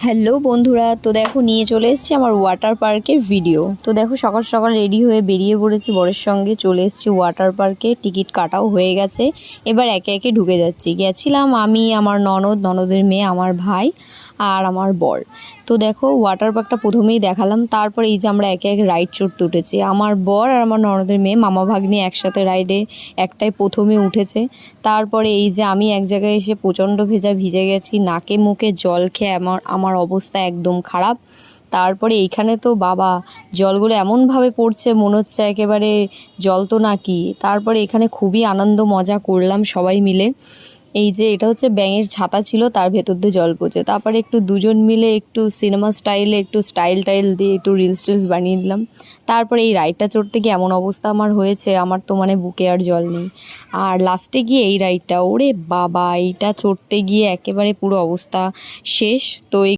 Hello বন্ধুরা, তো দেখো নিয়ে চলে এসেছি আমার ওয়াটার পার্কের ভিডিও। তো দেখো সকাল সকাল রেডি হয়ে বেরিয়ে পড়েছি বরের সঙ্গে, চলে এসেছি ওয়াটার পার্কে। টিকিট কাটাও হয়ে গেছে, এবার একে একে ঢুকে যাচ্ছি। গেছিলাম আমি, আমার ননদের মেয়ে, আমার ভাই আর আমার বর। তো দেখো ওয়াটার পার্কটা প্রথমেই দেখালাম, তারপরে এই যে আমরা একে একে রাইড চড়তে উঠেছি। আমার বর আর আমার ননদের মেয়ে মামা ভাগ্নি একসাথে রাইডে একটাই প্রথমে উঠেছে। তারপরে এই যে আমি এক জায়গায় এসে প্রচণ্ড ভিজে গেছি, নাকে মুখে জল খেয়ে আমার অবস্থা একদম খারাপ। তারপরে এইখানে তো বাবা জলগুলো এমনভাবে পড়ছে মনে হচ্ছে একেবারে জল তো নাকি। তারপরে এখানে খুবই আনন্দ মজা করলাম সবাই মিলে। এই যে এটা হচ্ছে ব্যাঙের ছাতা ছিল, তার ভেতর দিয়ে জল পড়ছে। তারপরে একটু দুজন মিলে একটু সিনেমা স্টাইলে একটু স্টাইল দিয়ে একটু রিলস বানিয়ে নিলাম। তারপরে এই রাইডটা চড়তে গিয়ে এমন অবস্থা আমার হয়েছে, আমার তো মানে বুকে আর জল নেই। আর লাস্টে গিয়ে এই রাইডটা, ওরে বাবা, এইটা চড়তে গিয়ে একেবারে পুরো অবস্থা শেষ। তো